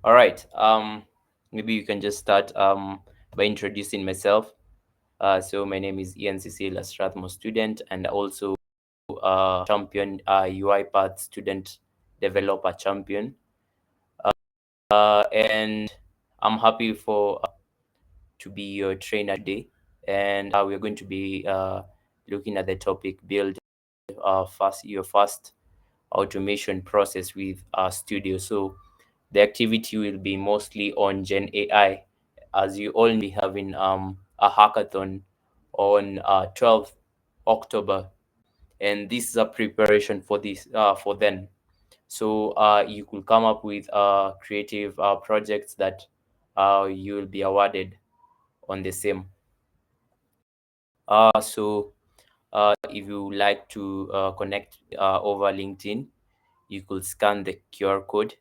All right. Maybe you can just start by introducing myself. So my name is Ian Cecil, a Strathmore student, and also champion UiPath student developer champion. And I'm happy for to be your trainer today. And we're going to be looking at the topic build your first automation process with Studio. So the activity will be mostly on Gen AI, as you all be having a hackathon on 12th October, and this is a preparation for this for then. So you could come up with creative projects that you will be awarded on the same. So if you like to connect over LinkedIn, you could scan the QR code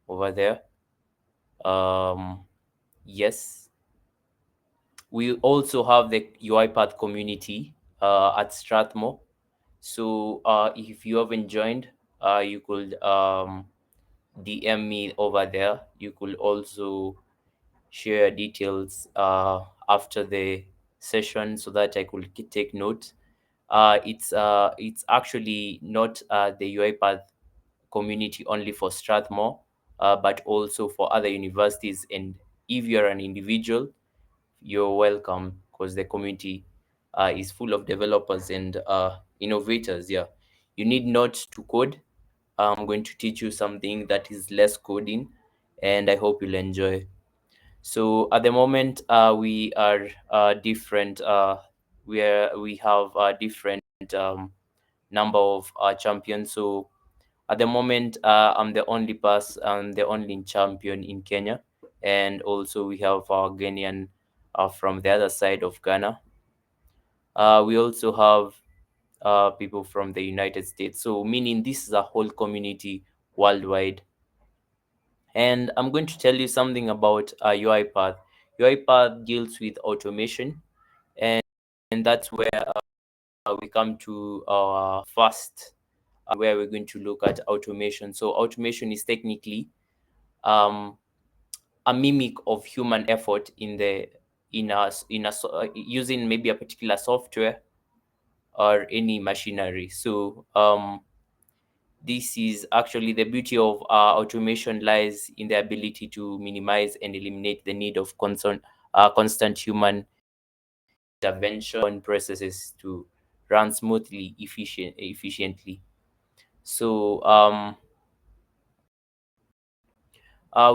over there. Um, yes, we also have the UiPath community at Strathmore. So if you haven't joined, you could DM me over there. You could also share details after the session so that I could take note. It's actually not the UiPath community only for Strathmore, but also for other universities. And if you're an individual, you're welcome because the community is full of developers and innovators. Yeah, you need not to code. I'm going to teach you something that is less coding, and I hope you'll enjoy. So at the moment, we are different. We have a different number of champions. So at the moment, I'm the only I'm the only champion in Kenya, and also we have our Ghanaian from the other side of Ghana. We also have people from the United States. So meaning this is a whole community worldwide. And I'm going to tell you something about UiPath. UiPath deals with automation, and, and that's where we come to our first, where we're going to look at automation. So automation is technically um, a mimic of human effort using maybe a particular software or any machinery. So this is actually the beauty of automation lies in the ability to minimize and eliminate the need of constant human intervention processes to run smoothly, efficiently. So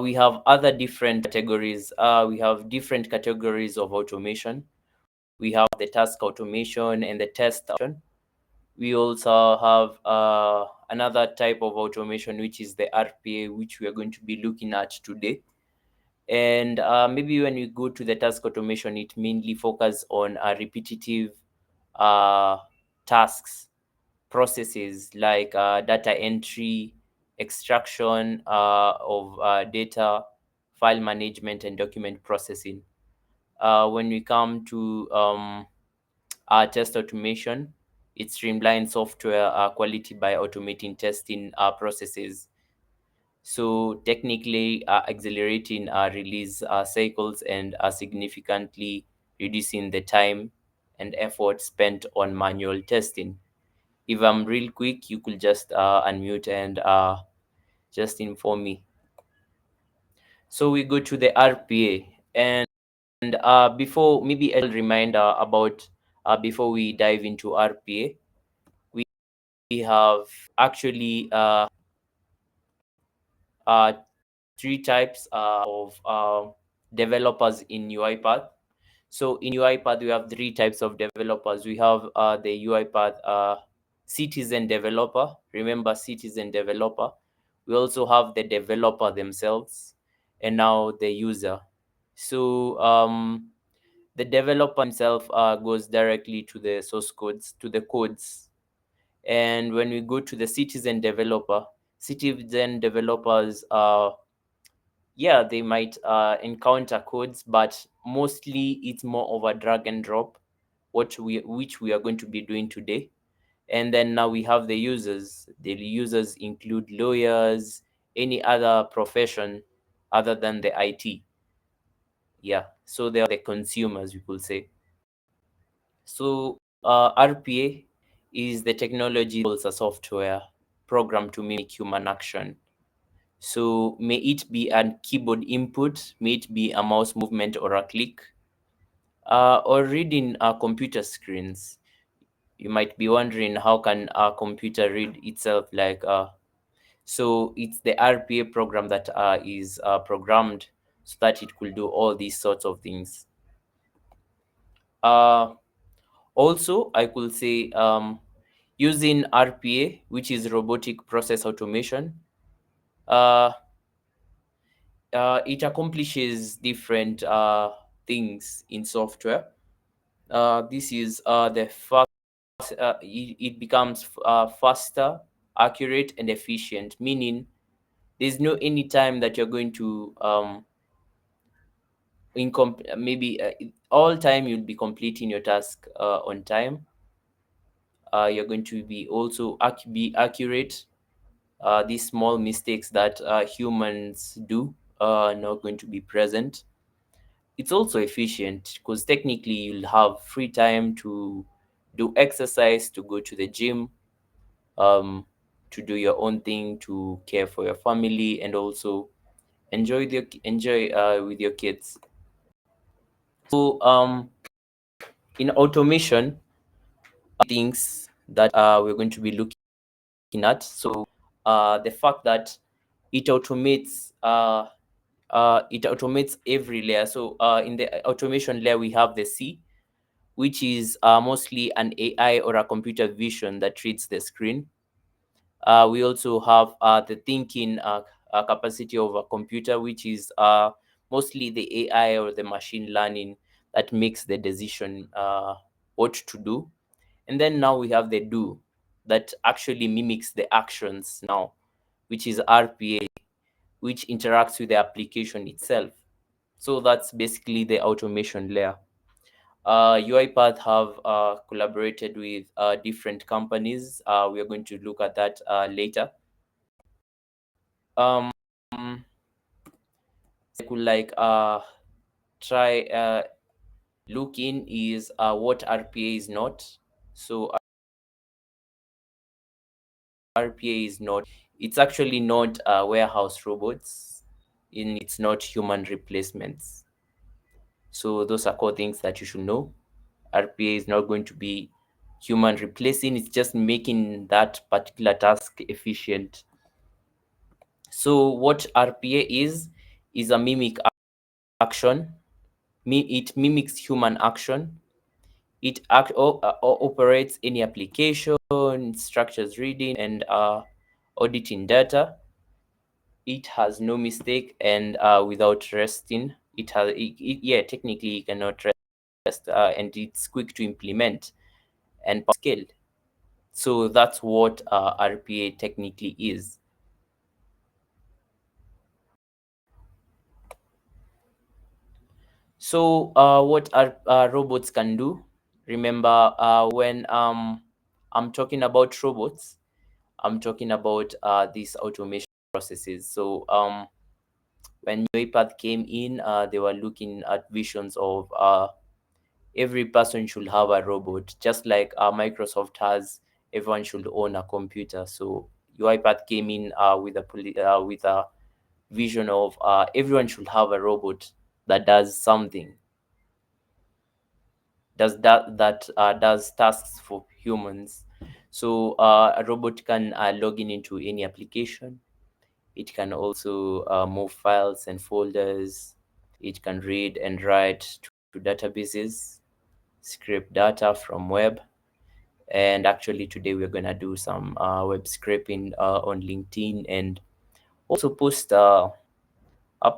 we have other different categories. We have different categories of automation. We have the task automation and the test automation. We also have another type of automation, which is the RPA, which we are going to be looking at today. And maybe when we go to the task automation, it mainly focuses on repetitive uh, tasks, processes like data entry, extraction of data, file management, and document processing. When we come to our test automation, it streamlines software quality by automating testing processes. So technically accelerating release cycles and significantly reducing the time and effort spent on manual testing. If I'm real quick, you could just unmute and just inform me. So we go to the RPA, and before maybe I'll remind about before we dive into RPA, we have actually uh, three types of developers in UiPath. So in UiPath, we have three types of developers. We have the UiPath citizen developer. Remember, citizen developer. We also have the developer themselves, and now the user. So the developer himself goes directly to the source codes, to the codes. And when we go to the citizen developers yeah, they might encounter codes, but mostly it's more of a drag and drop, which we are going to be doing today. And then now we have the users. The users include lawyers, any other profession other than the IT. Yeah, so they are the consumers, we could say. So RPA is the technology as a software program to mimic human action. So may it be a keyboard input, may it be a mouse movement or a click, or reading computer screens. You might be wondering, how can a computer read itself? So it's the RPA program that is programmed so that it could do all these sorts of things. Uh, Also, I could say using RPA, which is robotic process automation, uh, it accomplishes different things in software. This is the fast. It becomes faster, accurate, and efficient. Meaning, there's no any time that you're going to maybe all time you'll be completing your task on time. You're going to be also be accurate. These small mistakes that humans do are not going to be present. It's also efficient because technically you'll have free time to do exercise, to go to the gym, um, to do your own thing, to care for your family, and also enjoy with your kids. So in automation, things that we're going to be looking at. So the fact that it automates it automates every layer. So in the automation layer, we have the C, which is mostly an AI or a computer vision that reads the screen. We also have the thinking capacity of a computer, which is mostly the AI or the machine learning that makes the decision what to do. And then now we have the do that actually mimics the actions now, which is RPA, which interacts with the application itself. So that's basically the automation layer. UiPath have collaborated with different companies. We are going to look at that later. Um, I could try look in is what RPA is not. So RPA is not. It's actually not warehouse robots. It's not human replacements. So those are core things that you should know. RPA is not going to be human replacing, it's just making that particular task efficient. So what RPA is a mimic action. It mimics human action. It operates any application, structures reading and auditing data. It has no mistake, and without resting, yeah, technically it cannot rest, and it's quick to implement and scale. So that's what RPA technically is. So what robots can do? Remember, when I'm talking about robots, I'm talking about these automation processes. So when UiPath came in, they were looking at visions of every person should have a robot, just like Microsoft has. Everyone should own a computer. So UiPath came in with a vision of everyone should have a robot that does something, does tasks for humans. So a robot can log in into any application. It can also move files and folders. It can read and write to databases, scrape data from web. And actually today we're going to do some web scraping on LinkedIn, and also post a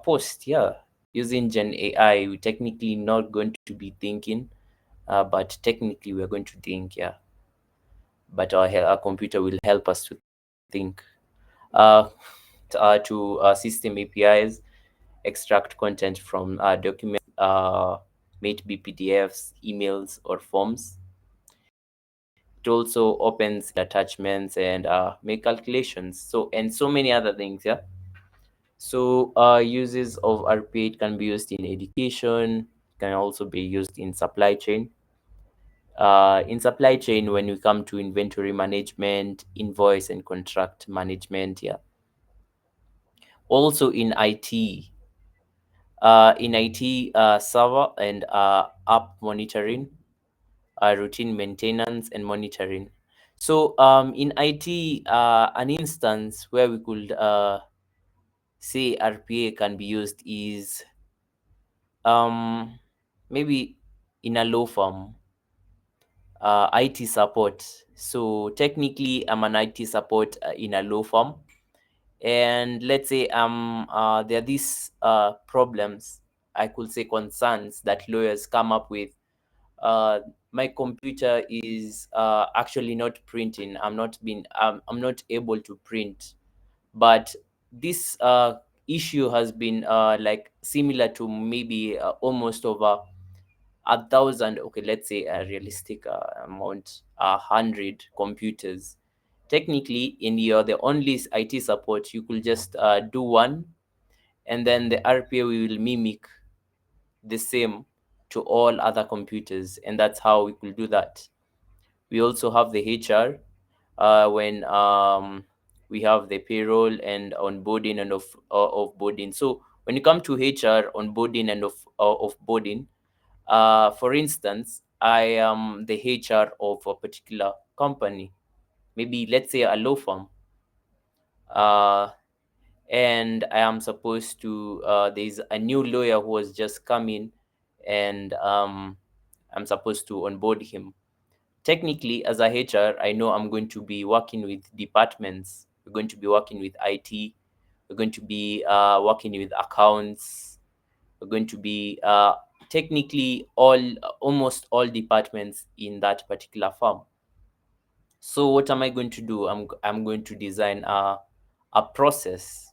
post, yeah, using Gen AI. We're technically not going to be thinking, but technically we're going to think, yeah. But our computer will help us to think. Uh, to system APIs, extract content from documents, may it be PDFs, emails, or forms. It also opens attachments and make calculations. So and so many other things, yeah. So uses of RPA can be used in education, can also be used in supply chain. In supply chain, when we come to inventory management, invoice and contract management, yeah. Also in IT, server and app monitoring, routine maintenance and monitoring. So in IT, an instance where we could say RPA can be used is um, maybe in a law firm, IT support. So technically, I'm an IT support in a law firm, and let's say there are these problems, I could say concerns that lawyers come up with. uh, my computer is actually not printing. I'm not able to print, but this issue has been like similar to maybe almost over 1,000, okay, let's say a realistic amount, 100 computers. Technically, in your the only IT support, you could just do one, and then the RPA will mimic the same to all other computers, and that's how we could do that. We also have the HR, when we have the payroll and onboarding and offboarding. So when you come to HR onboarding and offboarding, for instance, I am the HR of a particular company, maybe let's say a law firm, uh, and I am supposed to. There's a new lawyer who has just come in, and I'm supposed to onboard him. Technically, as a HR, I know I'm going to be working with departments. We're going to be working with IT. We're going to be working with accounts. We're going to be technically almost all departments in that particular firm. So what am I going to do? I'm going to design a process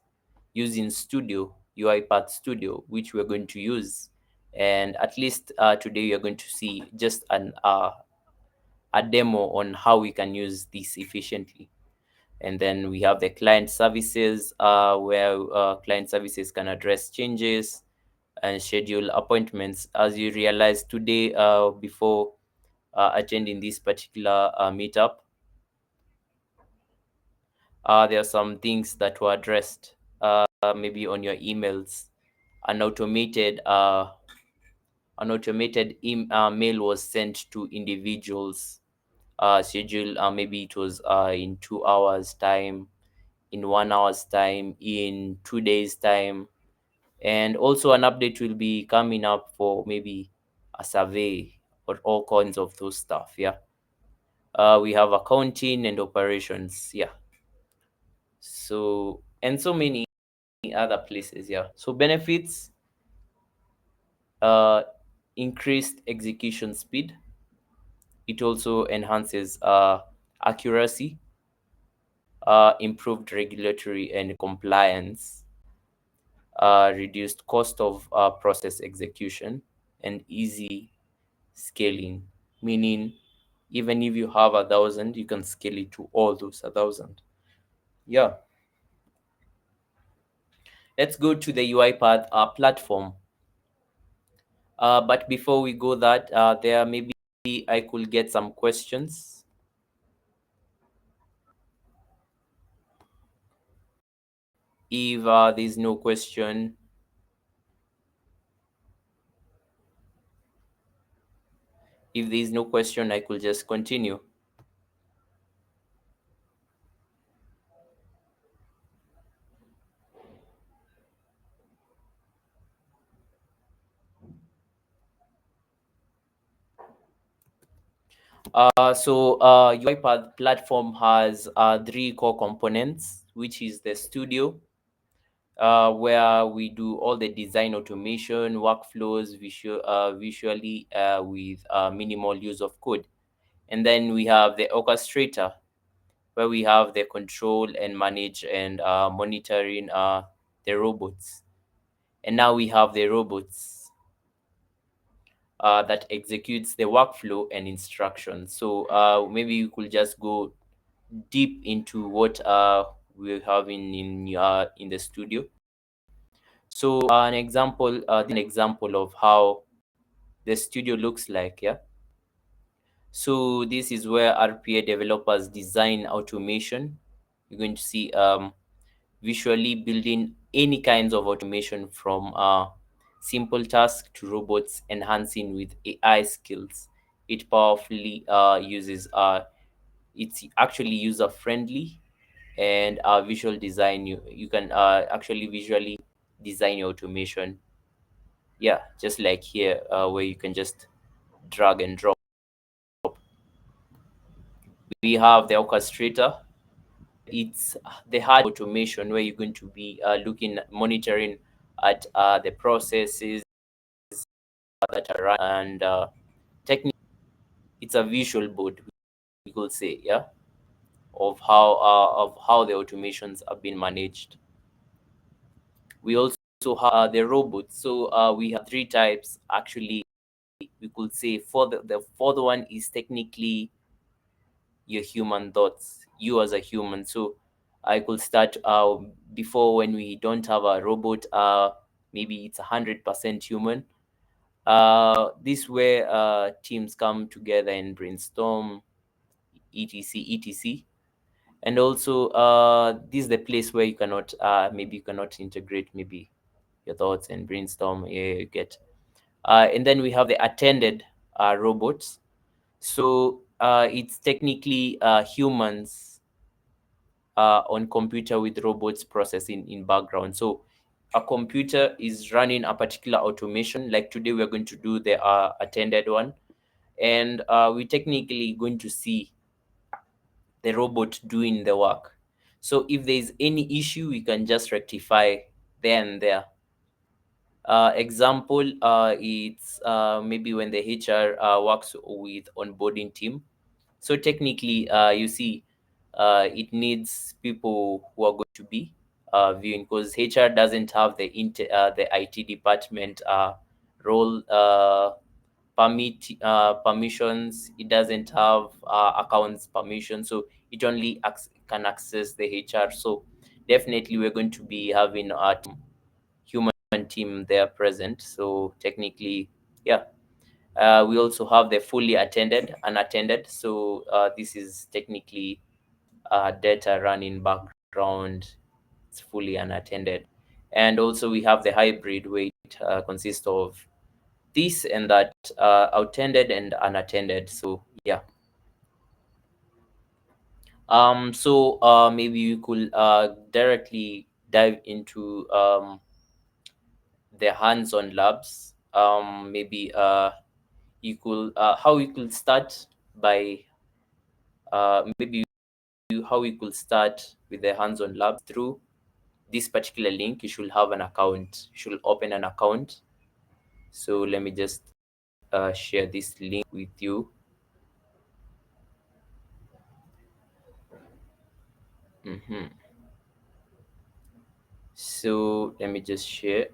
using Studio, UiPath Studio, which we're going to use. And at least today you're going to see just a demo on how we can use this efficiently. And then we have the client services, where client services can address changes and schedule appointments. As you realize today, before attending this particular meetup, there are some things that were addressed, maybe on your emails. An automated mail was sent to individuals, schedule, maybe it was in 2 hours time, in 1 hour's time, in 2 days time. And also an update will be coming up for maybe a survey or all kinds of those stuff, yeah. We have accounting and operations, yeah. So, and so many other places, yeah. So benefits: uh increased execution speed. It also enhances accuracy, improved regulatory and compliance, reduced cost of process execution, and easy scaling. Meaning, even if you have 1,000, you can scale it to all those 1,000. Yeah. Let's go to the UiPath platform. But before we go that, there maybe I could get some questions. If there's no question, I could just continue. UiPath platform has three core components, which is the studio, where we do all the design automation, workflows, visually, with minimal use of code. And then we have the orchestrator, where we have the control and manage and monitoring the robots. And now we have the robots that executes the workflow and instructions. So maybe you could just go deep into what we have in the studio. So an example of how the studio looks like. Yeah. So this is where RPA developers design automation. You're going to see visually building any kinds of automation from simple tasks to robots, enhancing with AI skills. It powerfully uses it's actually user friendly, and visual design. You can actually visually design your automation. Yeah, just like here, where you can just drag and drop. We have the orchestrator. It's the hard automation where you're going to be monitoring at the processes that are run, and technically it's a visual board, we could say. Yeah, of how the automations have been managed. We also have the robots. So we have three types actually. We could say for the fourth one is technically your human thoughts, you as a human. So I could start before, when we don't have a robot, maybe it's 100% human. This where teams come together and brainstorm, etc. And also this is the place where you cannot maybe you cannot integrate maybe your thoughts and brainstorm. Yeah, you get. And then we have the attended robots. So it's technically humans on computer with robots processing in background. So a computer is running a particular automation. Like today, we're going to do the attended one, and we're technically going to see the robot doing the work. So if there is any issue, we can just rectify there and there. Example, it's maybe when the HR works with onboarding team. So technically, you see, it needs people who are going to be viewing, because HR doesn't have the IT department role permissions. It doesn't have accounts permission, so it only can access the HR. So definitely, we're going to be having a human team there present. So technically, yeah. We also have the fully attended, unattended. So this is technically data running background. It's fully unattended. And also we have the hybrid, where it consists of this and that, attended and unattended. So yeah. So maybe you could directly dive into the hands-on labs. Maybe you could how you could start by maybe how you could start with the hands-on lab through this particular link. You should have an account. You should open an account. So let me just share this link with you. hmm So let me just share.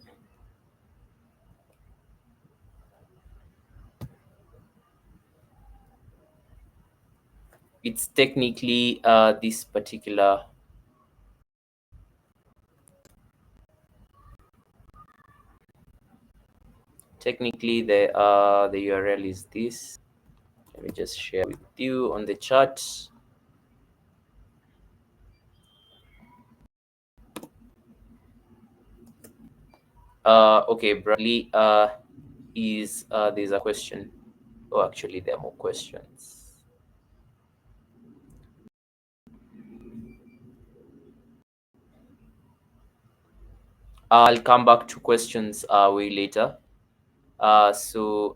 It's technically this particular. Technically, the URL is this. Let me just share with you on the chat. Okay, Bradley. Is there's a question? Oh, actually, there are more questions. I'll come back to questions way later. So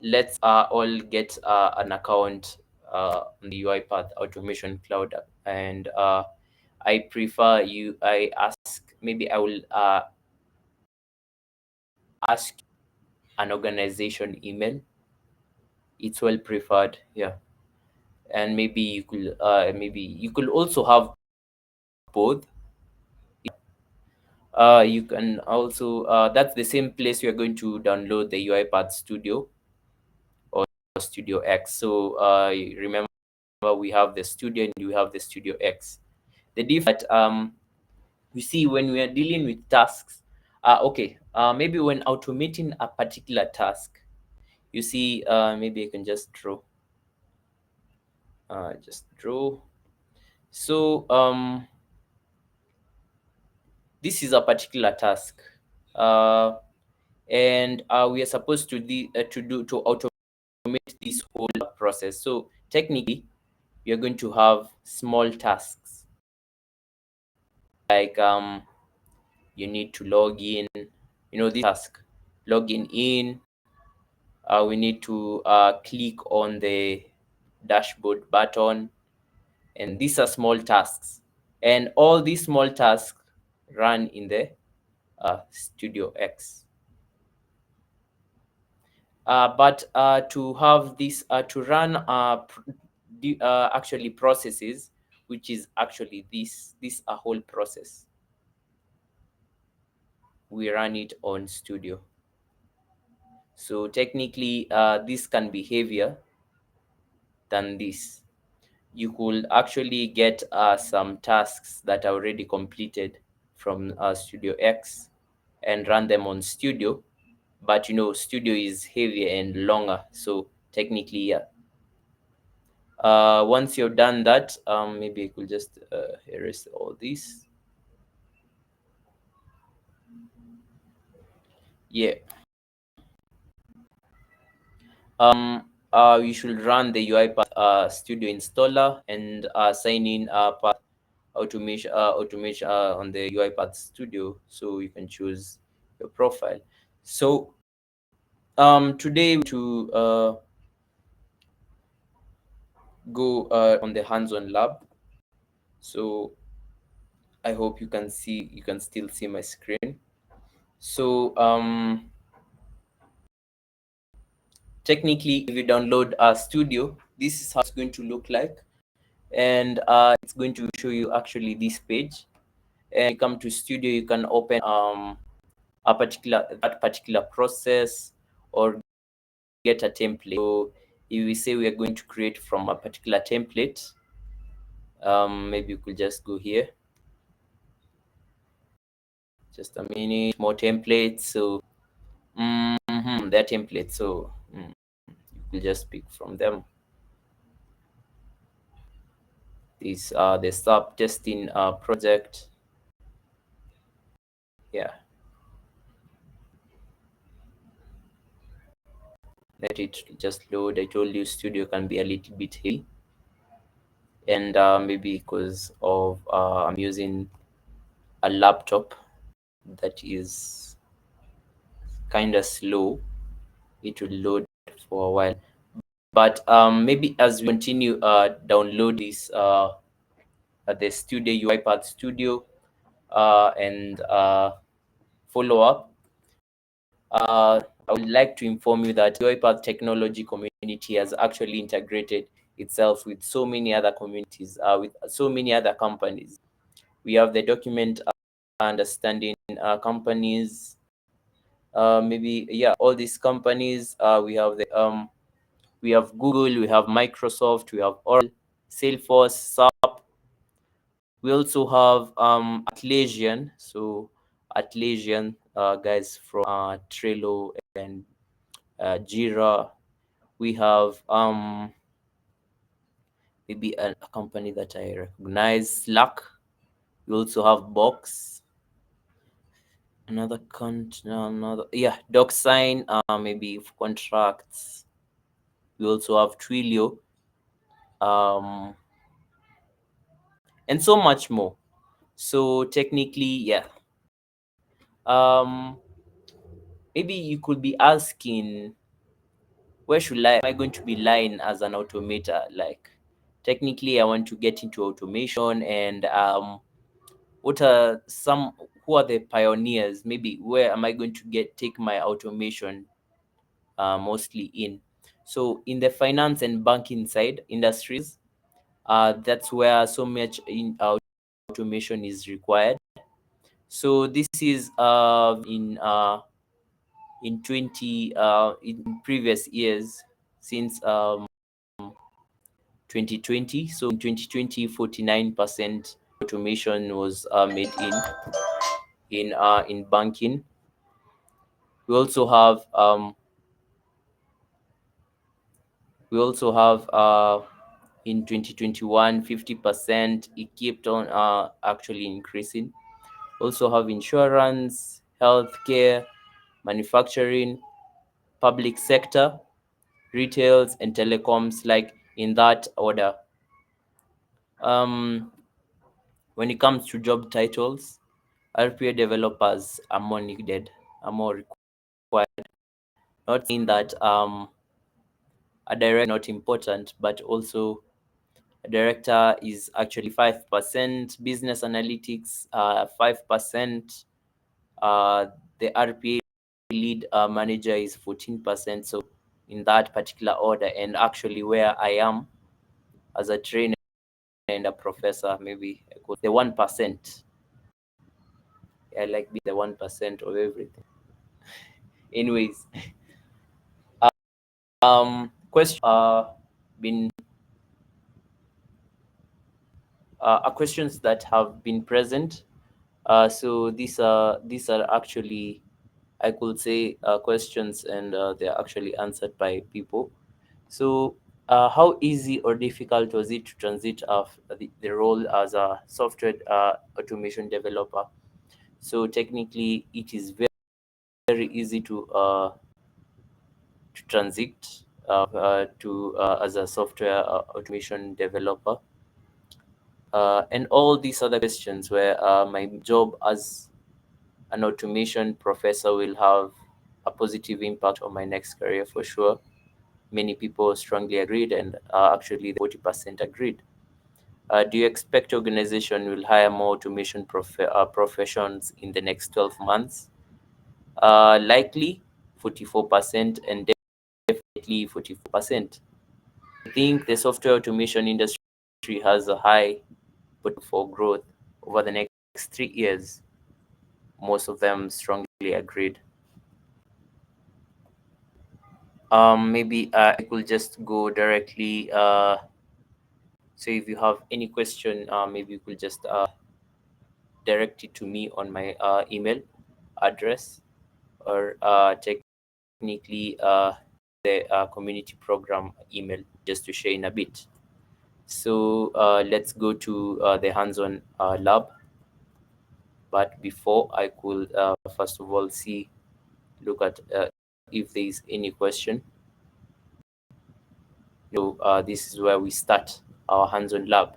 let's all get an account on the UiPath Automation Cloud, and I prefer you. I ask maybe I will ask an organization email. It's well preferred, yeah. And maybe you could also have both. You can also that's the same place you're going to download the UiPath Studio or Studio X. So remember, we have the Studio and we have the Studio X. The difference, You see, when we are dealing with tasks, okay, maybe when automating a particular task, you see, maybe I can just draw. So this is a particular task, uh, and we are supposed to automate this whole process. So technically, we are going to have small tasks like you need to log in. This task, logging in. We need to click on the dashboard button, and these are small tasks, and all these small tasks run in the Studio X. But to have this to run actually processes, which is actually this a whole process, we run it on Studio. So technically, this can be heavier than this. You could actually get some tasks that are already completed from Studio X and run them on Studio. But Studio is heavier and longer. So technically, yeah. Once you've done that, maybe I could just erase all this. Yeah. You should run the UiPath Studio installer and sign in path automation on the UiPath Studio, so you can choose your profile. So today to go on the hands-on lab. So I hope you can still see my screen. So technically, if you download a Studio, this is how it's going to look like, and it's going to show you actually this page. And you come to Studio, you can open that particular process or get a template. So if we say we are going to create from a particular template, maybe you could just go here. Just a minute, more templates. So they're templates. So you could just pick from them. These are the sub testing project. Yeah, let it just load. I told you Studio can be a little bit heavy, and maybe because of I'm using a laptop that is kind of slow, it will load for a while. But maybe as we continue download this the Studio UiPath Studio and follow up, I would like to inform you that UiPath technology community has actually integrated itself with so many other communities, with so many other companies. We have the document understanding companies, maybe, yeah, all these companies. We have Google, we have Microsoft, we have Oracle, Salesforce, SAP. We also have Atlassian. So Atlassian guys from Trello and Jira. We have maybe a company that I recognize, Slack. We also have Box, another, yeah, DocSign, maybe for contracts. We also have Twilio, um, and so much more. So technically, yeah, um, maybe you could be asking, where should I am I going to be lying as an automator? Like, technically, I want to get into automation, and what are some who are the pioneers? Maybe where am I going to take my automation mostly in? So in the finance and banking side industries, that's where so much in automation is required. So this is in 20 in previous years, since 2020. So in 2020, 49% automation was made in banking. We also have in 2021 50%. It kept on actually increasing. Also have insurance, healthcare, manufacturing, public sector, retails, and telecoms, like in that order. Um, when it comes to job titles, RPA developers are more needed, are more required. Not saying that a director is not important, but also a director is actually 5%, business analytics 5%, the RPA lead manager is 14%. So in that particular order, and actually where I am as a trainer and a professor, maybe I could the 1%. I like being the 1% of everything. Anyways, question been questions that have been present. So these are actually, I could say, questions, and they're actually answered by people. So, how easy or difficult was it to transit of the role as a software automation developer? So technically, it is very, very easy to transit to as a software automation developer. And all these other questions where my job as an automation professor will have a positive impact on my next career for sure. Many people strongly agreed, and actually 40% agreed. Do you expect organization will hire more automation professions in the next 12 months? Likely 44%, and definitely 44%. I think the software automation industry has a high potential for growth over the next 3 years. Most of them strongly agreed. Maybe I could just go directly. So if you have any question, maybe you could just direct it to me on my email address, or technically the community program email, just to share in a bit. So let's go to the hands-on lab. But before, I could first of all look at if there is any question. So this is where we start our hands-on lab.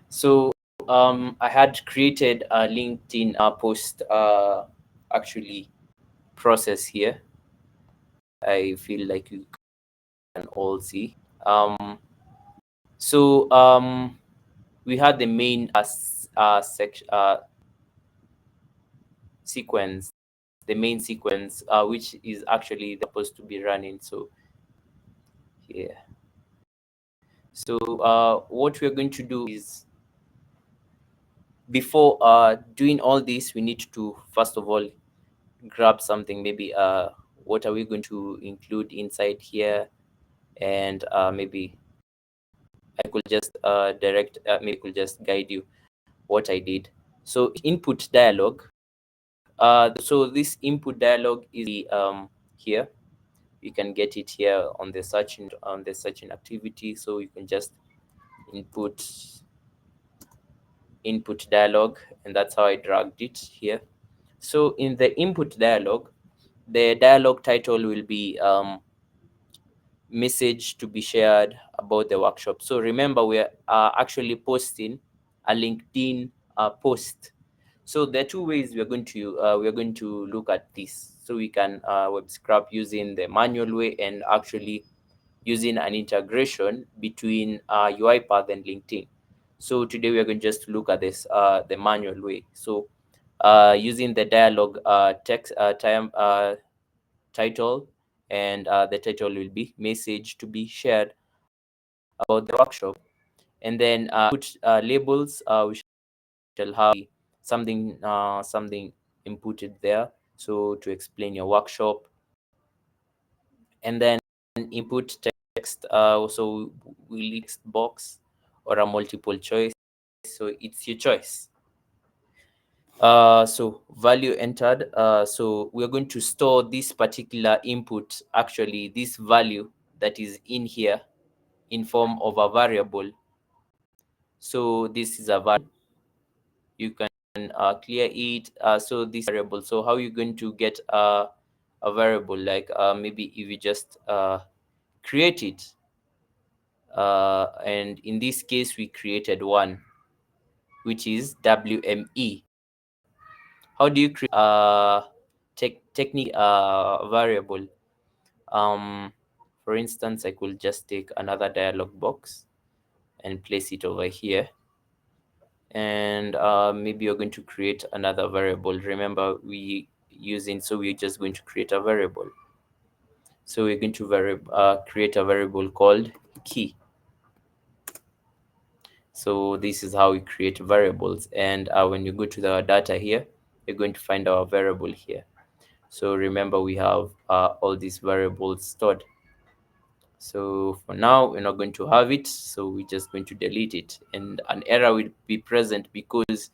So I had created a LinkedIn post actually process here. I feel like you can all see. So we had the main section sequence, the main sequence, which is actually supposed to be running. So here. So what we're going to do is, before doing all this, we need to first of all grab something. Maybe what are we going to include inside here, and maybe I could just maybe I could just guide you what I did. So input dialog. So this input dialog is here. You can get it here on the searching activity. So you can just input dialog, and that's how I dragged it here. So in the input dialog, the dialog title will be message to be shared about the workshop. So remember, we're actually posting a LinkedIn post. So there are two ways we're going to look at this. So we can web scrap using the manual way, and actually using an integration between UiPath and LinkedIn. So today we are going to just look at this the manual way. So using the dialog text title, and the title will be message to be shared about the workshop, and then put labels. We shall have something inputted there, so to explain your workshop, and then input text. So we text box or a multiple choice, so it's your choice. So value entered. So we're going to store this particular input, actually this value that is in here, in form of a variable. So this is a value. You can clear it. So this variable. So how are you going to get a variable? Like maybe if you just create it. And in this case, we created one, which is WME. How do you create technique variable? For instance, I could just take another dialog box and place it over here. And maybe you're going to create another variable. Remember, so we're just going to create a variable. So we're going to create a variable called key. So this is how we create variables. And when you go to the data here, you're going to find our variable here. So remember, we have all these variables stored. So for now, we're not going to have it. So we're just going to delete it. And an error will be present because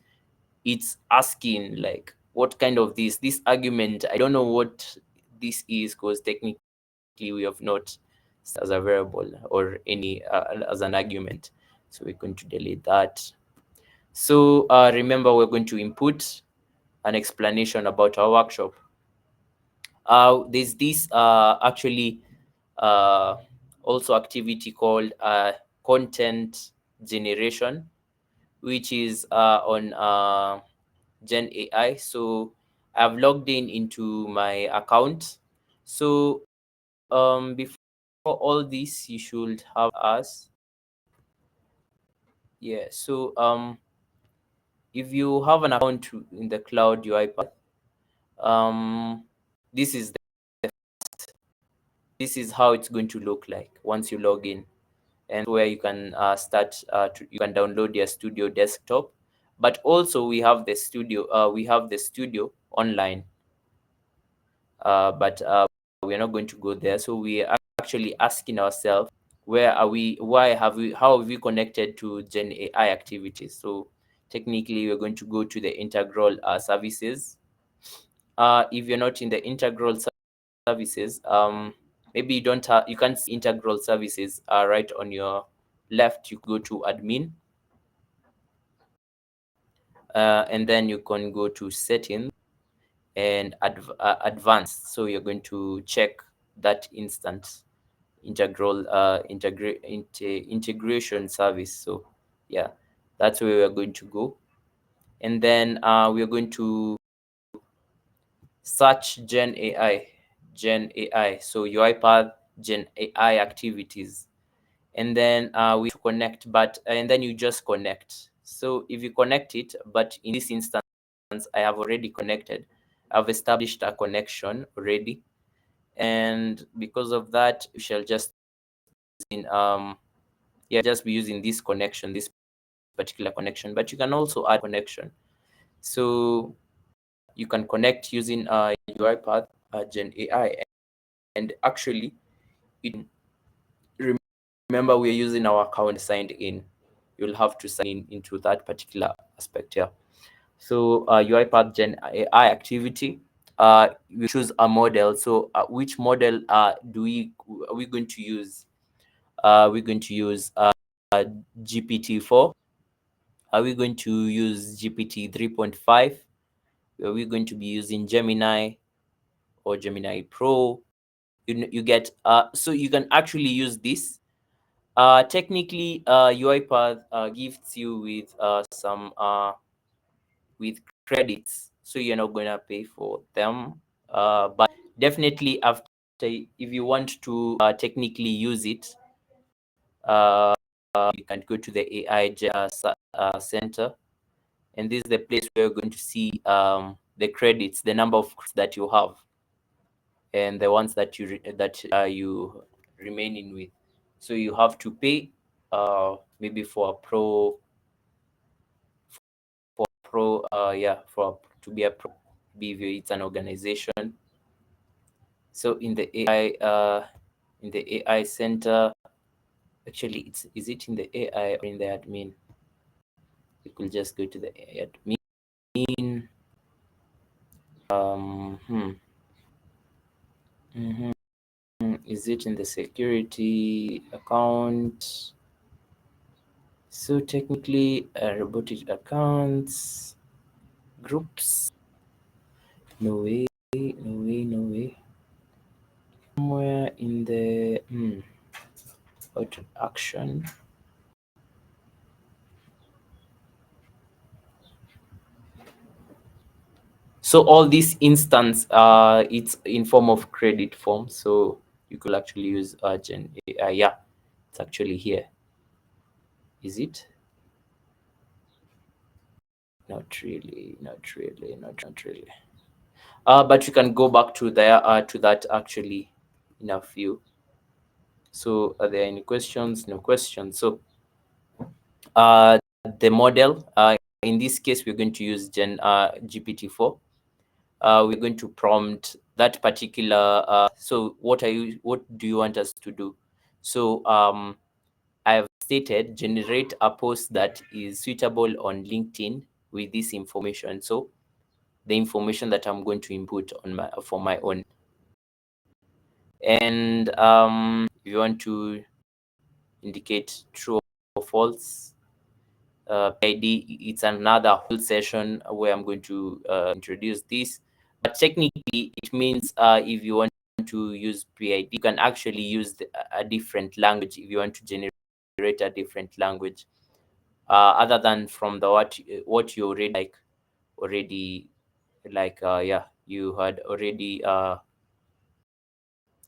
it's asking like, what kind of this argument? I don't know what this is, because technically we have not as a variable or any as an argument. So we're going to delete that. So remember, we're going to input an explanation about our workshop. There's this actually also activity called content generation, which is on GenAI. So I've logged in into my account. So before all this, you should have us. Yeah. So if you have an account in the cloud UiPath, um, this is this is how it's going to look like once you log in, and where you can you can download your studio desktop. But also we have the studio online, but we're not going to go there. So we are actually asking ourselves, where are we, how have we connected to Gen AI activities? So technically we're going to go to the integral services. If you're not in the integral services, maybe you can't see integral services right on your left. You go to admin, and then you can go to settings and advanced. So you're going to check that instance integration service. So yeah, that's where we're going to go. And then we're going to search gen AI. So UiPath Gen AI activities. And then we connect, and then you just connect. So if you connect it, but in this instance, I have already connected. I've established a connection already, and because of that, we shall just just be using this connection, this particular connection. But you can also add connection. So you can connect using UiPath Gen AI, and actually, it, remember, we're using our account signed in. You'll have to sign in into that particular aspect here. So UiPath Gen AI activity, we choose a model. So which model are we going to use? We're going to use GPT-4. Are we going to use GPT 3.5? Are we going to be using Gemini or Gemini Pro? You get so you can actually use this. Technically, UiPath gifts you with some with credits, so you're not gonna pay for them. But definitely, after, if you want to technically use it, you can go to the AI center, and this is the place where you're going to see the credits, the number of credits that you have, and the ones that you remaining with. So you have to pay maybe for a pro to be a pro BV. It's an organization. So in the AI center, actually, is it in the AI or in the admin? You could just go to the admin. Um, hmm, mhm. Is it in the security account? So technically, robotic accounts, groups. No way, no way, no way. Somewhere in the auto action. So all these instance, it's in form of credit form. So you could actually use Gen AI. Yeah, it's actually here. Is it? Not really. Not really. Not really. But you can go back to there to that actually in a few. So are there any questions? No questions. So uh, the model in this case we're going to use GPT-4. We're going to prompt that particular. So what do you want us to do? So I've stated generate a post that is suitable on LinkedIn with this information. So the information that I'm going to input on my for my own. And if you want to indicate true or false, ID, it's another whole session where I'm going to introduce this. But technically, it means if you want to use PID, you can actually use a different language if you want to generate a different language, other than from the what you already yeah, you had already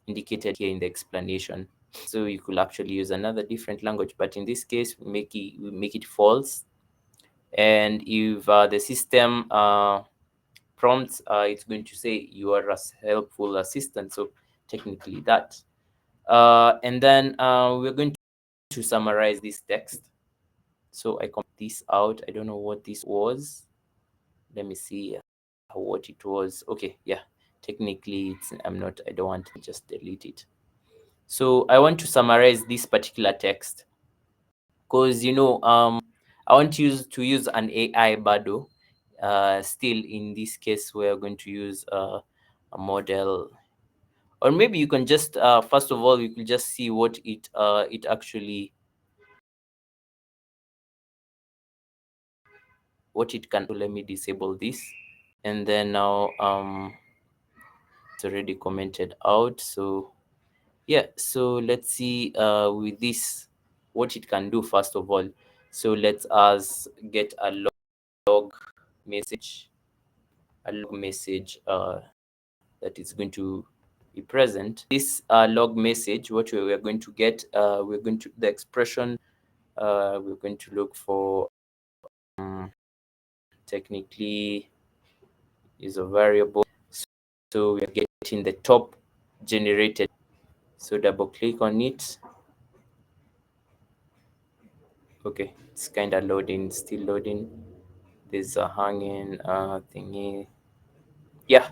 indicated here in the explanation. So you could actually use another different language, but in this case, we make it false. And if the system prompts, it's going to say you are a helpful assistant. So technically that. And then we're going to summarize this text. So I comment this out. I don't know what this was. Let me see what it was. Okay, yeah. Technically, I don't want to just delete it. So I want to summarize this particular text because I want to use an AI Bado. Still, in this case, we're going to use a model, or maybe you can just first of all, you could just see what it actually what it can do. Let me disable this, and then now it's already commented out. So yeah, so let's see with this what it can do first of all. So let us get a log message, that is going to be present. This log message, what we are going to get, we're going to the expression, we're going to look for technically is a variable. So we are getting the top generated. So double click on it. Okay, it's kind of loading, still loading. There's a hanging thingy. Yeah,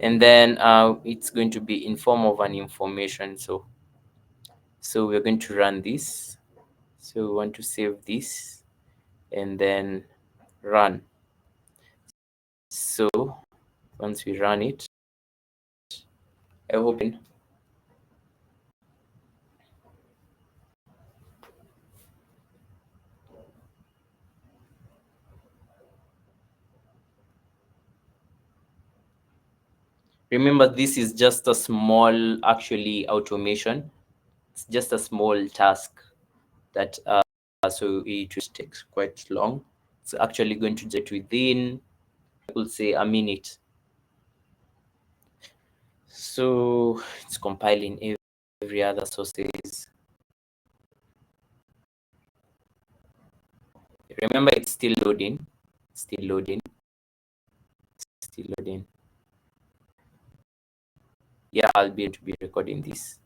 and then it's going to be in form of an information. So we're going to run this. So we want to save this and then run. So once we run it, I hope. Remember, this is just a small actually automation. It's just a small task that so it takes quite long. It's actually going to get within, I would say, a minute. So it's compiling every other sources. Remember, it's still loading, still loading, still loading. Yeah, I'll be able to be recording this.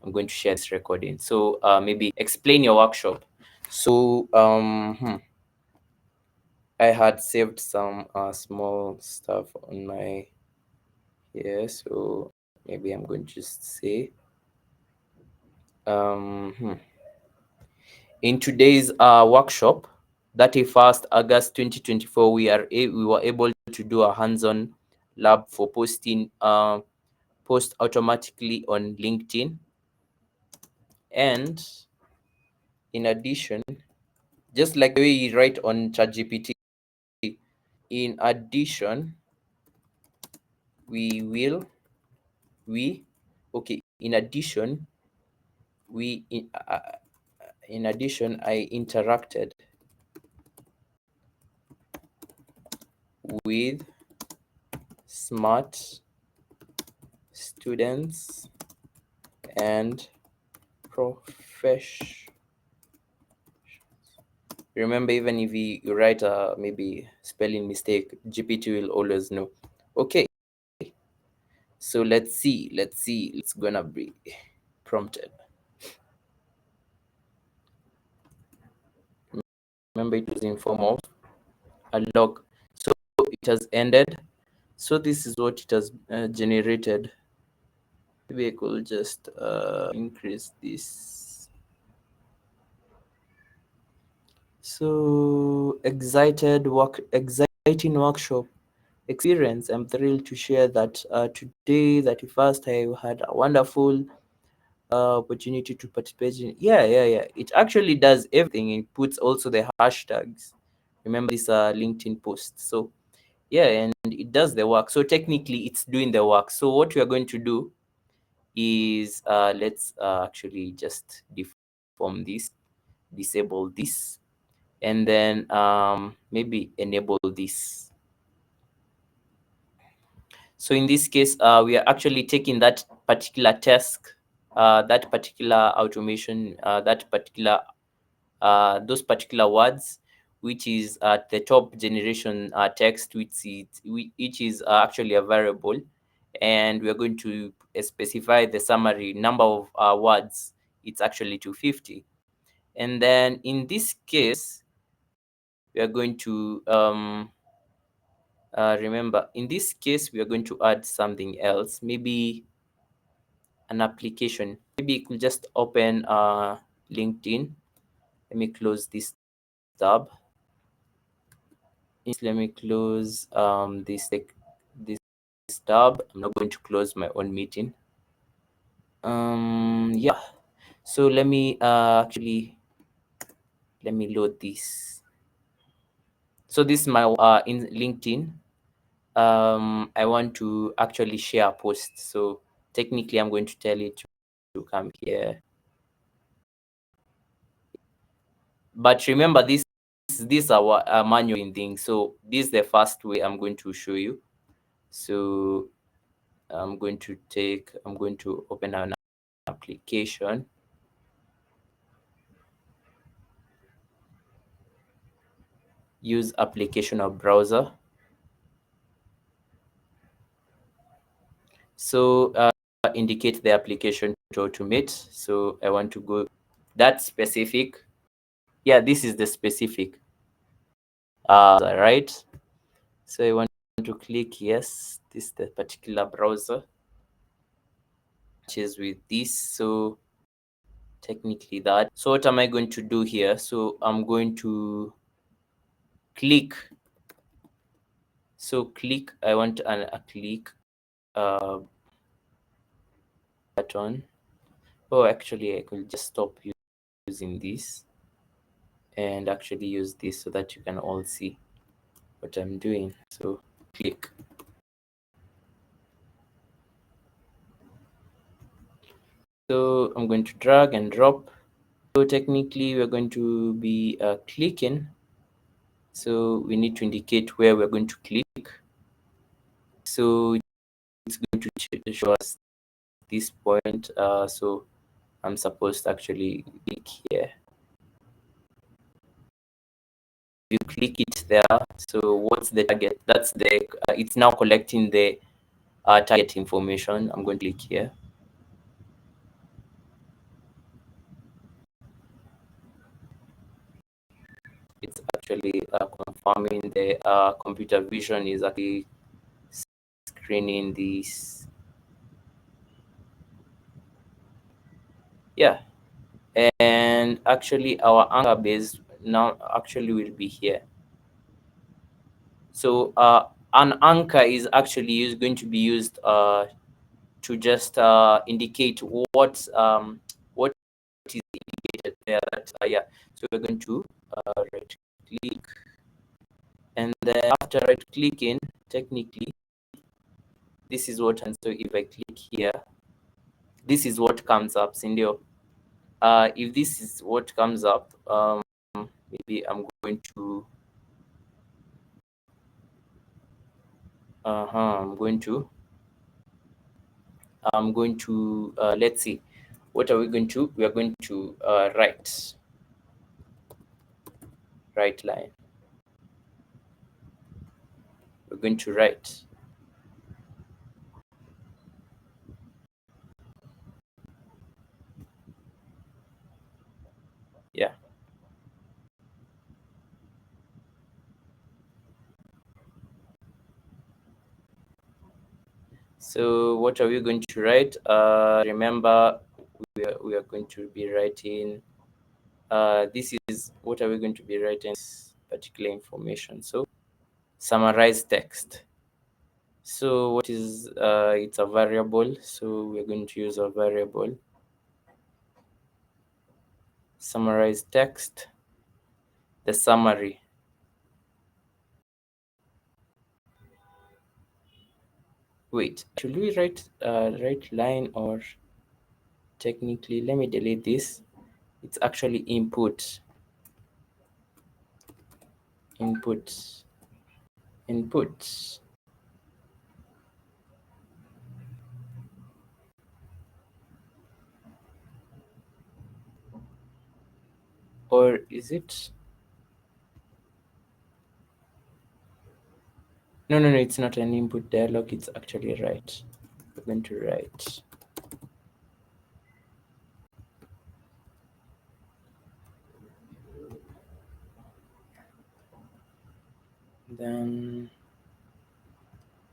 I'm going to share this recording. So maybe explain your workshop. So I had saved some small stuff on my here. So maybe I'm going to just say in today's workshop, 31st August 2024, we were able to do a hands-on lab for posting post automatically on LinkedIn. And in addition, just like the way you write on ChatGPT, in addition, we will we okay in addition we in addition I interacted with smart students and professionals. Remember, even if you write a maybe spelling mistake, GPT will always know. Okay, so let's see. It's gonna be prompted. Remember, it was in form of a log. So it has ended. So this is what it has generated. Maybe I could just increase this. So exciting workshop experience. I'm thrilled to share that today, 31st, I had a wonderful opportunity to participate in. Yeah. It actually does everything. It puts also the hashtags. Remember this LinkedIn post. So yeah, and it does the work. So technically, it's doing the work. So what we are going to do is let's actually just deform this, disable this, and then maybe enable this. So in this case, we are actually taking that particular task, that particular automation, that particular those particular words, which is at the top generation text, which is actually a variable, and we are going to specify the summary number of words. It's actually 250, and then in this case, we are going to remember, in this case, we are going to add something else, maybe an application. Maybe it could just open LinkedIn. Let me close this tab. Let me close this tab. I'm not going to close my own meeting. Yeah. So let me actually let me load this. So this is my in LinkedIn. I want to actually share a post. So technically, I'm going to tell it to come here. But remember, this our manual thing. So this is the first way I'm going to show you. So I'm going to open an application. Use application or browser. So indicate the application to automate. So I want to go that specific. Yeah, this is the specific. Right. So I want to click yes. This is the particular browser. Which is with this. So technically that. So what am I going to do here? So I'm going to click. So click. I want a click button. Oh, actually, I could just stop using this and actually use this so that you can all see what I'm doing. So click. So I'm going to drag and drop. So technically, we're going to be clicking. So we need to indicate where we're going to click. So it's going to show us this point. So I'm supposed to actually click here. You click it there. So what's the target? That's the it's now collecting the target information. I'm going to click here. It's actually confirming the computer vision is actually screening this. Yeah, and actually our anchor base, now actually will be here. So an anchor is actually going to be used to just indicate what is indicated there. Yeah. So we're going to right click, and then after right clicking, technically this is what, and so if I click here, this is what comes up, sindio. If this is what comes up, maybe I'm going to let's see, what are we going to, we are going to write line, we're going to write. Yeah. So what are we going to write? Remember, we are going to be writing, this is what are we going to be writing, this particular information. So summarize text. So what is, it's a variable, so we're going to use a variable, summarize text, the summary. Wait, should we write line, or technically, let me delete this. It's actually input, input. Or is it? No, it's not an input dialog. It's actually write. We're going to write. Then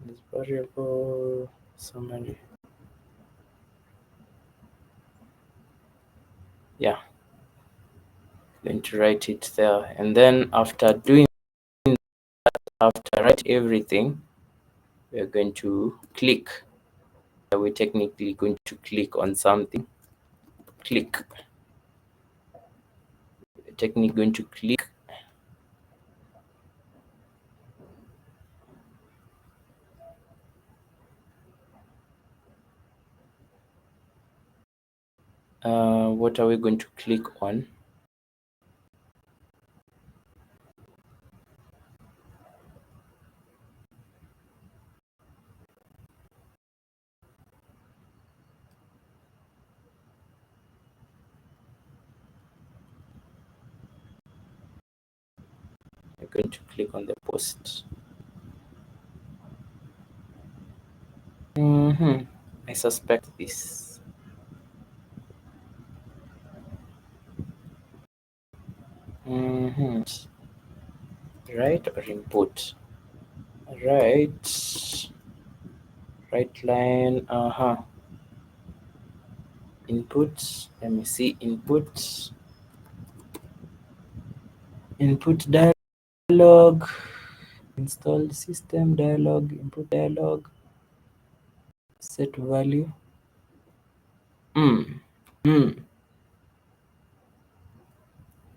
this variable summary. Yeah, going to write it there. And then after write everything, we're going to click. We're technically going to click on something. Click. We're technically going to click. What are we going to click on? We're going to click on the post. I suspect this. Right, or input? Right. Right line. Input. Let me see. Input. Input dialog. Install system dialog. Input dialog. Set value. Hmm. Hmm.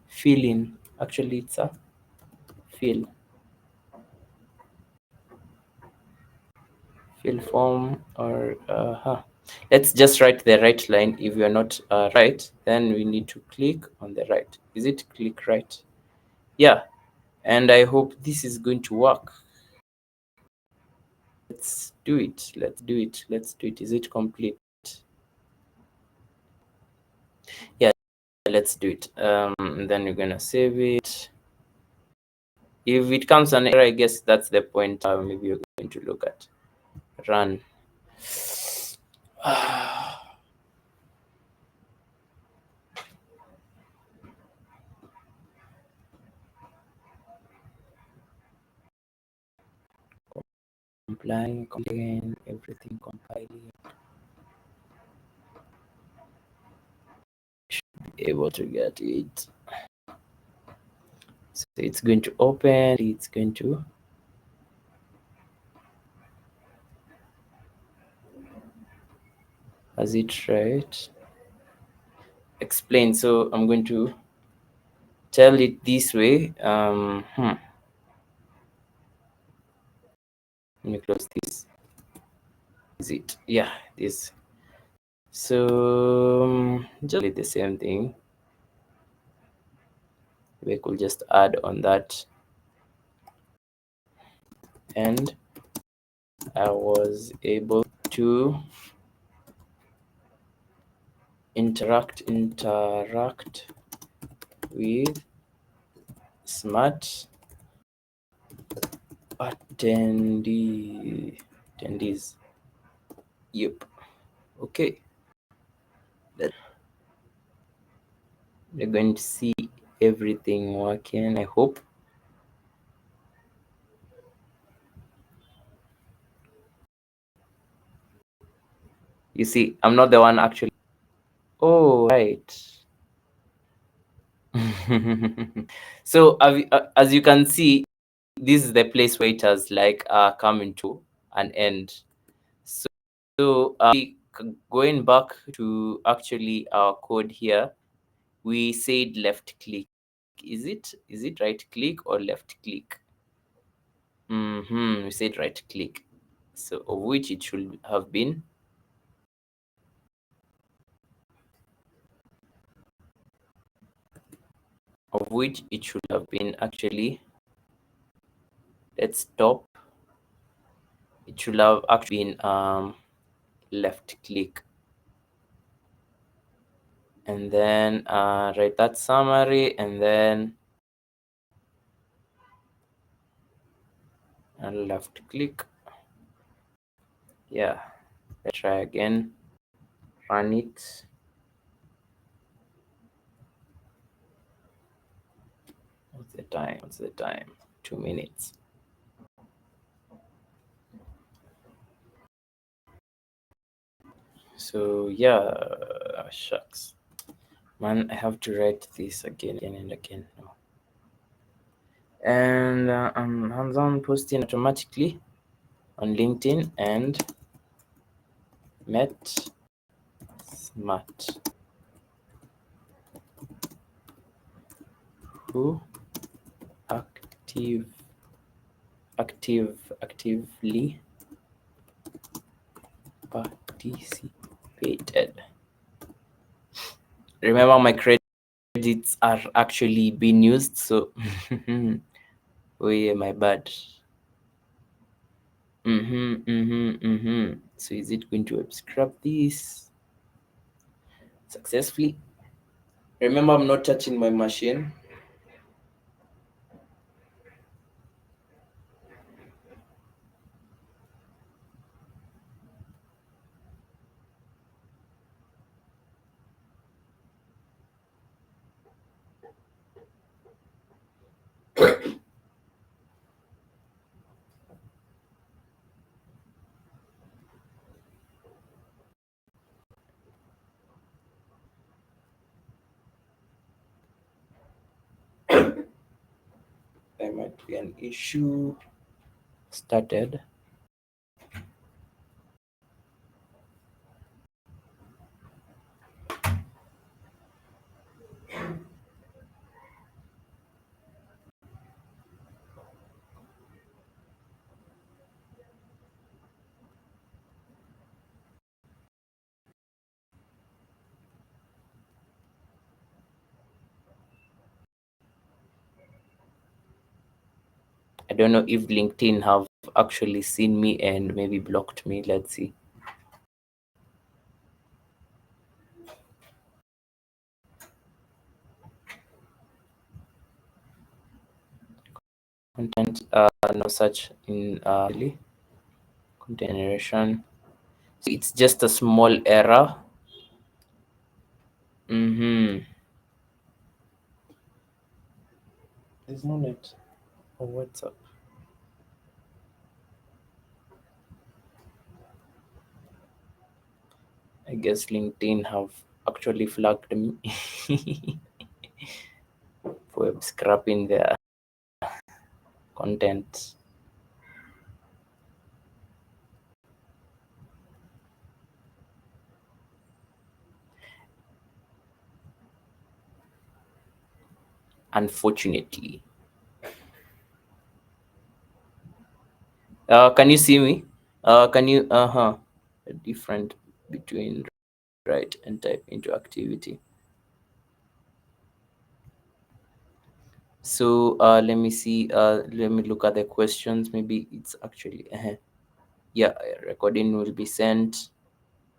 Fill in. Actually, it's a fill. Fill form, or let's just write the right line. If you're not right, then we need to click on the right. Is it click right? Yeah. And I hope this is going to work. Let's do it. Is it complete? Yeah, let's do it. Then we're gonna save it. If it comes an error, I guess that's the point. Maybe you're going to look at run. Compiling, everything compiling. Should be able to get it. So it's going to open. It's going to has it right explain. So I'm going to tell it this way. Let me close this. Is it? Yeah, this. So just the same thing. We could just add on that, and I was able to interact with smart attendees. Yep. Okay. We're going to see everything working, I hope. You see, I'm not the one actually. Oh, right. So as you can see, this is the place where it has like coming to an end. So going back to actually our code here, we said left click. Is it right click or left click? We said right click. So of which it should have been actually, let's stop. It should have actually been left click, and then write that summary, and then left click. Yeah, let's try again. Run it. What's the time? 2 minutes. So yeah, shucks, man, I have to write this again and again. No. And hands-on posting automatically on LinkedIn and met smart who actively participated. Remember, my credits are actually being used, so oh yeah, my bad. So is it going to scrap this successfully? Remember, I'm not touching my machine. There might be an issue. Started. I don't know if LinkedIn have actually seen me and maybe blocked me. Let's see. Content, no such in content generation. So it's just a small error. There's no net. Oh, what's up? I guess LinkedIn have actually flagged me for scrapping there. content. Unfortunately. Can you see me? Can you a different between write and type into activity. So let me see. Let me look at the questions. Maybe it's actually yeah. Recording will be sent.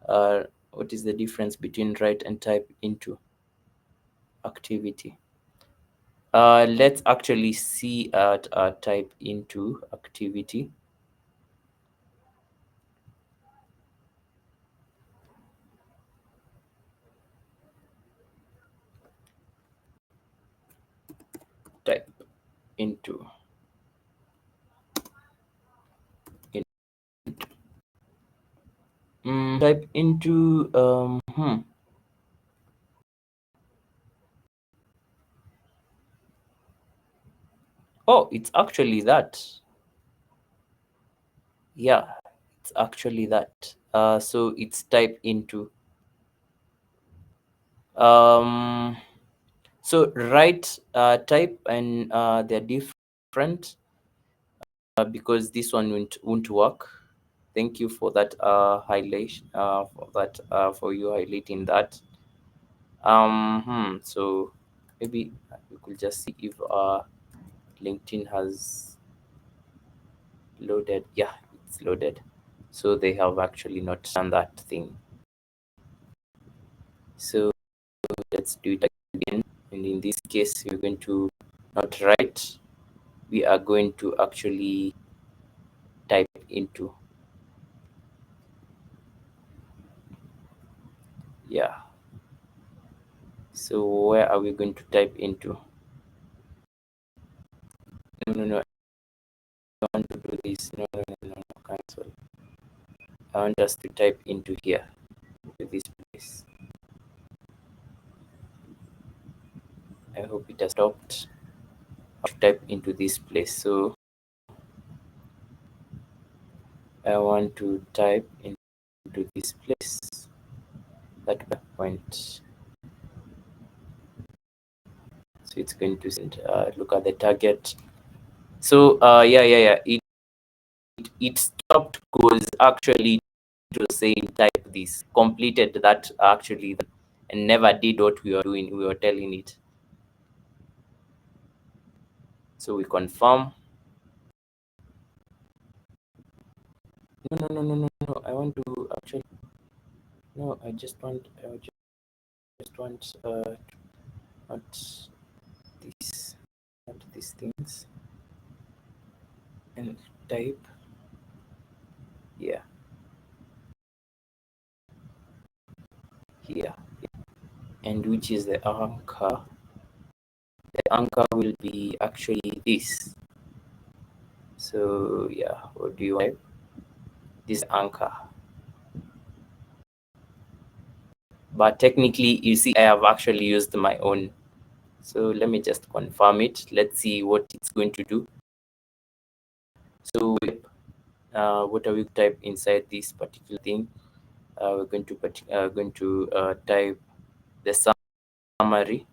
What is the difference between write and type into activity? Let's actually see at type into activity. Type into. Type into Oh, it's actually that. Yeah, it's actually that. So it's type into. Um, so write, type, and they're different because this one won't work. Thank you for that highlight. For you highlighting that. So maybe we could just see if LinkedIn has loaded. Yeah, it's loaded. So they have actually not done that thing. So let's do it again. And in this case, we're going to not write. We are going to actually type into. Yeah. So where are we going to type into? No. I want to do this. No. Cancel. I want us to type into here, to this place. I hope it has stopped. I'll type into this place. So I want to type into this place. That point. So it's going to send. Look at the target. So yeah. It stopped because actually it was saying type this, completed that actually, and never did what we were doing. We were telling it. So we confirm. No. I want to actually. No, I just want. Just want. Not this. Not these things. And type. Yeah. Here. And which is the anchor. The anchor will be actually this. So yeah, what do you want? This anchor. But technically, you see, I have actually used my own. So let me just confirm it. Let's see what it's going to do. So what are we type inside this particular thing? We're going to type the summary.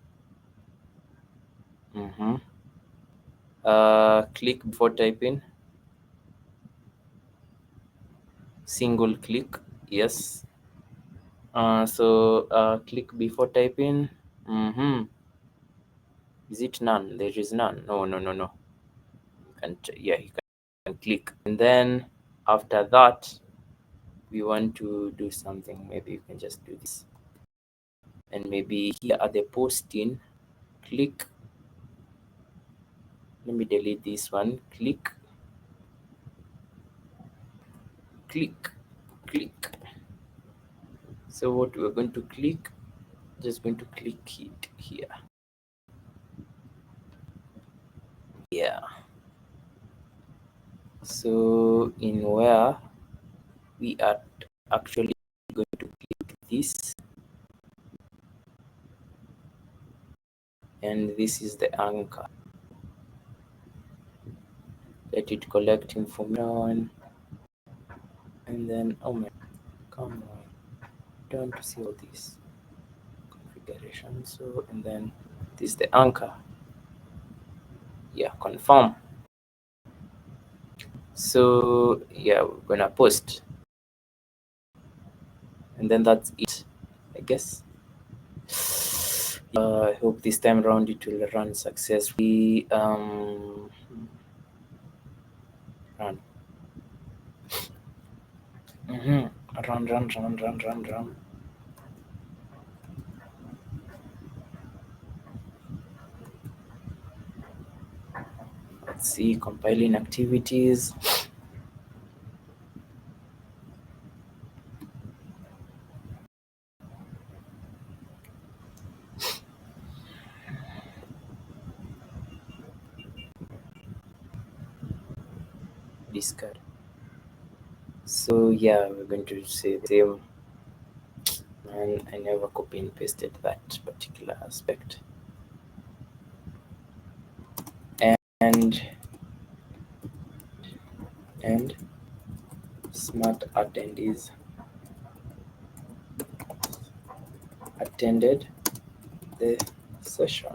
Click before typing. Single click. Yes. So click before typing. Is it none? There is none. No. You can you can click, and then after that we want to do something. Maybe you can just do this, and maybe here at the posting, click. Let me delete this one. Click. So what we're going to click, just going to click it here. Yeah. So in where we are actually going to click this, and this is the anchor. let it collect information, and then oh my, come on, don't want to see all this configuration. So and then this is the anchor. Yeah, confirm. So yeah, we're gonna post, and then that's it, I guess. I hope this time around it will run successfully. Run. Mm-hmm. Run. Let's see, compiling activities. Discard. So yeah, we're going to say the same. And I never copy and pasted that particular aspect. And and smart attendees attended the session.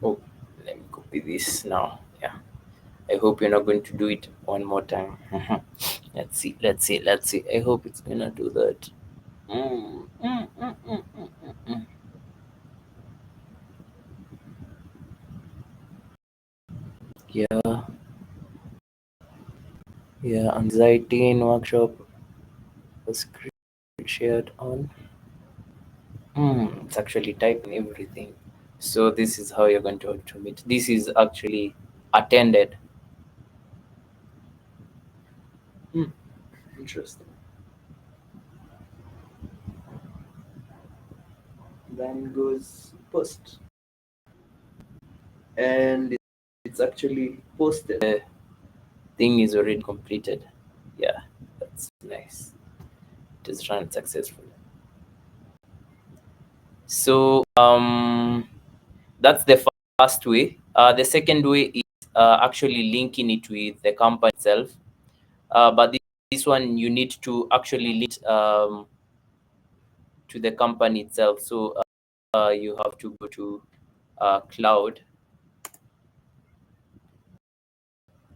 Oh, let me copy this now. Yeah. I hope you're not going to do it one more time. Let's see. I hope it's gonna do that. Mm, mm, mm, mm, mm, mm, mm. Yeah, yeah. Anxiety in workshop was shared on. It's actually typing everything. So this is how you're going to automate. This is actually attended. Hmm, interesting. Then goes post, and it's actually posted. The thing is already completed. Yeah, that's nice. It is run successfully. So that's the first way. The second way is actually linking it with the company itself. But this one you need to actually link to the company itself. So you have to go to cloud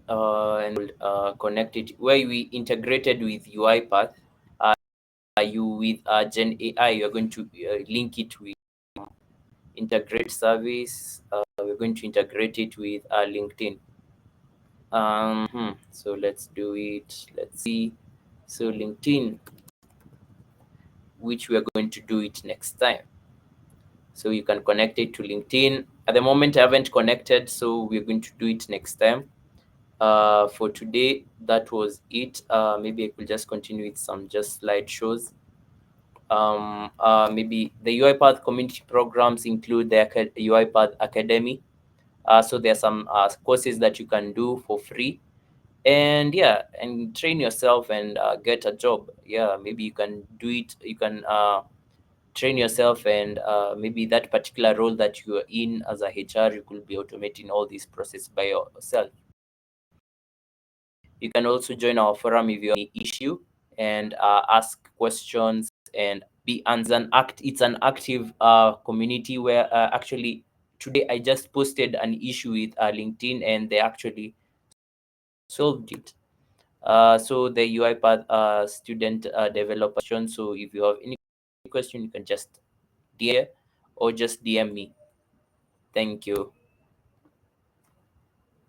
and connect it where we integrated with UiPath. Uh, you with Gen AI, you're going to link it with integrate service. We're going to integrate it with LinkedIn. So let's do it. Let's see. So LinkedIn, which we are going to do it next time. So you can connect it to LinkedIn. At the moment, I haven't connected, so we're going to do it next time. For today, that was it. Maybe I could just continue with some just slideshows. Maybe the UiPath community programs include the UiPath Academy. So there are some courses that you can do for free, and yeah, and train yourself and get a job. Yeah, maybe you can do it. You can train yourself, and maybe that particular role that you are in as a HR, you could be automating all this process by yourself. You can also join our forum if you have any issue and ask questions and be as an act. It's an active community where actually today I just posted an issue with LinkedIn and they actually solved it. So the UiPath student developer. So if you have any question, you can just DM or just DM me. Thank you.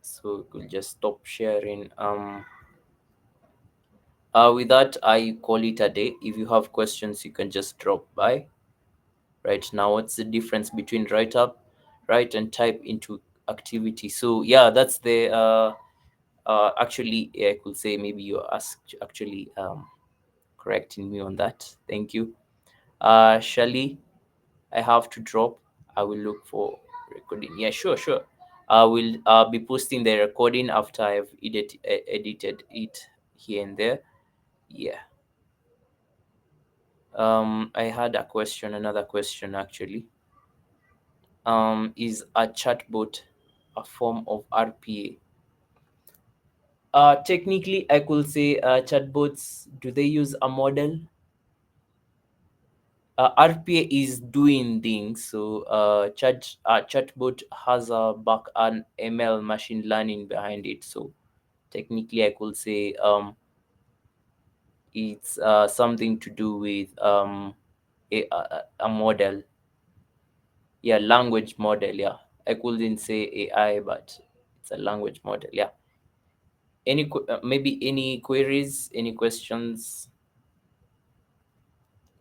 So we'll just stop sharing. With that, I call it a day. If you have questions, you can just drop by. Right now, what's the difference between write and type into activity? So yeah, that's the actually I could say maybe you asked actually correcting me on that. Thank you. Shelly, I have to drop. I will look for recording. Yeah, sure. I will be posting the recording after I've edited it here and there. Yeah. I had another question actually. Is a chatbot a form of RPA? Technically, I could say chatbots, do they use a model? RPA is doing things. So chatbot has a back an ML machine learning behind it. So technically, I could say it's something to do with a model. Yeah, language model. Yeah, I couldn't say AI, but it's a language model. Yeah. Maybe any queries, any questions?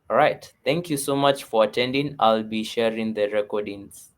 All right. Thank you so much for attending. I'll be sharing the recordings.